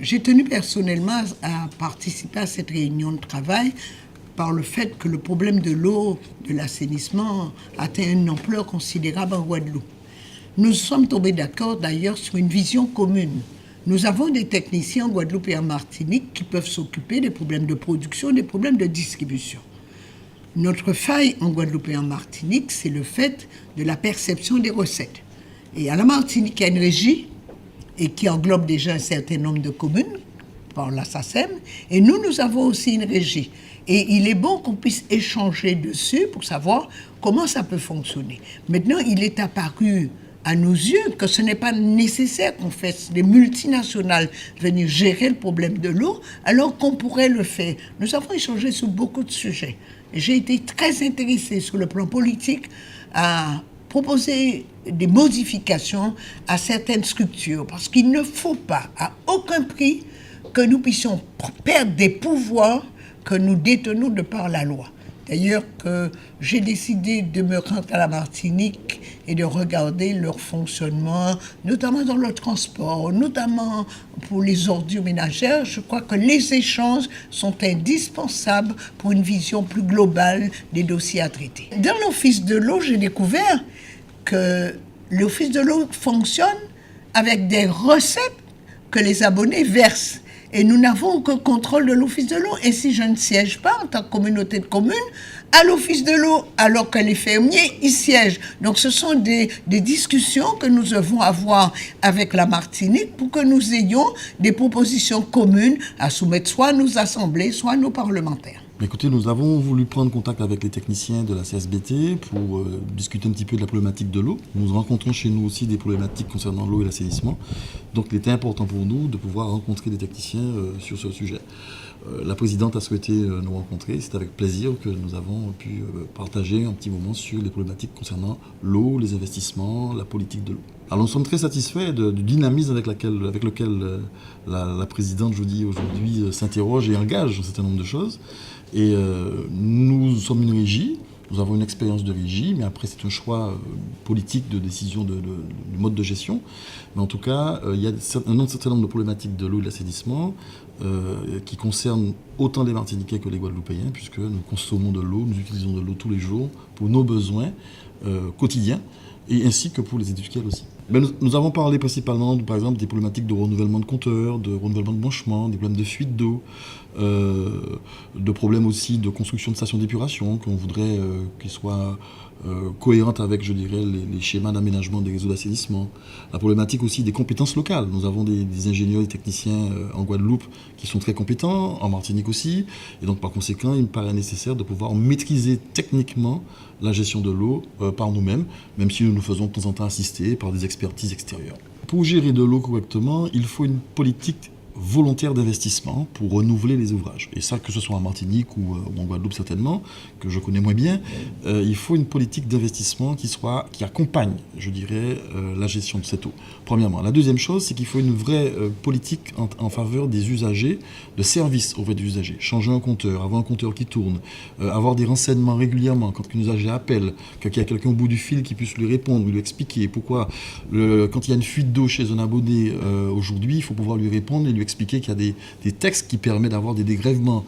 J'ai tenu personnellement à participer à cette réunion de travail par le fait que le problème de l'eau, de l'assainissement, atteint une ampleur considérable en Guadeloupe. Nous sommes tombés d'accord d'ailleurs sur une vision commune. Nous avons des techniciens en Guadeloupe et en Martinique qui peuvent s'occuper des problèmes de production, des problèmes de distribution. Notre faille en Guadeloupe et en Martinique, c'est le fait de la perception des recettes. Et à la Martinique, il y a une régie et qui englobe déjà un certain nombre de communes par la SACEM. Et nous avons aussi une régie. Et il est bon qu'on puisse échanger dessus pour savoir comment ça peut fonctionner. Maintenant, il est apparu à nos yeux que ce n'est pas nécessaire qu'on fasse des multinationales venir gérer le problème de l'eau, alors qu'on pourrait le faire. Nous avons échangé sur beaucoup de sujets. J'ai été très intéressée sur le plan politique à proposer des modifications à certaines structures, parce qu'il ne faut pas, à aucun prix, que nous puissions perdre des pouvoirs que nous détenons de par la loi. D'ailleurs, que j'ai décidé de me rendre à la Martinique et de regarder leur fonctionnement, notamment dans le transport, notamment pour les ordures ménagères. Je crois que les échanges sont indispensables pour une vision plus globale des dossiers à traiter. Dans l'Office de l'eau, j'ai découvert que l'Office de l'eau fonctionne avec des recettes que les abonnés versent. Et nous n'avons aucun contrôle de l'Office de l'eau. Et si je ne siège pas en tant que communauté de communes, à l'Office de l'eau, alors que les fermiers y siègent. Donc ce sont des discussions que nous devons avoir avec la Martinique pour que nous ayons des propositions communes à soumettre soit à nos assemblées, soit à nos parlementaires. Écoutez, nous avons voulu prendre contact avec les techniciens de la CSBT pour discuter un petit peu de la problématique de l'eau. Nous rencontrons chez nous aussi des problématiques concernant l'eau et l'assainissement. Donc il était important pour nous de pouvoir rencontrer des techniciens sur ce sujet. La présidente a souhaité nous rencontrer. C'est avec plaisir que nous avons pu partager un petit moment sur les problématiques concernant l'eau, les investissements, la politique de l'eau. Alors nous sommes très satisfaits du dynamisme avec lequel la présidente, je vous dis aujourd'hui, s'interroge et engage un certain nombre de choses. Et nous sommes une régie, nous avons une expérience de régie, mais après c'est un choix politique de décision du mode de gestion. Mais en tout cas, il y a un certain nombre de problématiques de l'eau et de l'assainissement qui concernent autant les Martiniquais que les Guadeloupéens, puisque nous consommons de l'eau, nous utilisons de l'eau tous les jours pour nos besoins quotidiens, et ainsi que pour les industriels aussi. Mais nous avons parlé principalement, par exemple, des problématiques de renouvellement de compteurs, de renouvellement de branchements, des problèmes de fuite d'eau, de problèmes aussi de construction de stations d'épuration, qu'on voudrait qu'ils soient cohérentes avec, je dirais, les schémas d'aménagement des réseaux d'assainissement. La problématique aussi des compétences locales. Nous avons des ingénieurs et techniciens en Guadeloupe qui sont très compétents, en Martinique aussi, et donc par conséquent, il me paraît nécessaire de pouvoir maîtriser techniquement la gestion de l'eau par nous-mêmes, même si nous nous faisons de temps en temps assister par des expertises extérieures. Pour gérer de l'eau correctement, il faut une politique volontaire d'investissement pour renouveler les ouvrages. Et ça, que ce soit en Martinique ou en Guadeloupe certainement, que je connais moins bien, il faut une politique d'investissement qui accompagne, je dirais, la gestion de cette eau. Premièrement. La deuxième chose, c'est qu'il faut une vraie politique en faveur des usagers, de service auprès des usagers. Changer un compteur, avoir un compteur qui tourne, avoir des renseignements régulièrement quand un usager appelle, qu'il y a quelqu'un au bout du fil qui puisse lui répondre, lui expliquer pourquoi, quand il y a une fuite d'eau chez un abonné aujourd'hui, il faut pouvoir lui répondre et lui expliquer qu'il y a des textes qui permettent d'avoir des dégrèvements,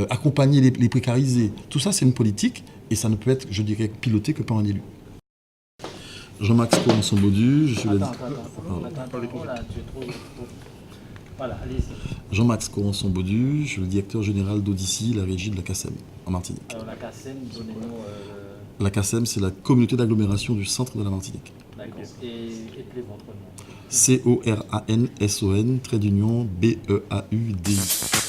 accompagner les précarisés. Tout ça, c'est une politique et ça ne peut être, je dirais, piloté que par un élu. Jean-Max Corenson-Baudu, je suis Jean-Max Corenson-Baudu, je suis le directeur général d'Odyssey, la régie de la CACEM, en Martinique. Alors la CACEM, donnez-nous... La CACEM, c'est la communauté d'agglomération du centre de la Martinique. D'accord. Et votre nom? CORANSON, trait d'union, BEAUDI.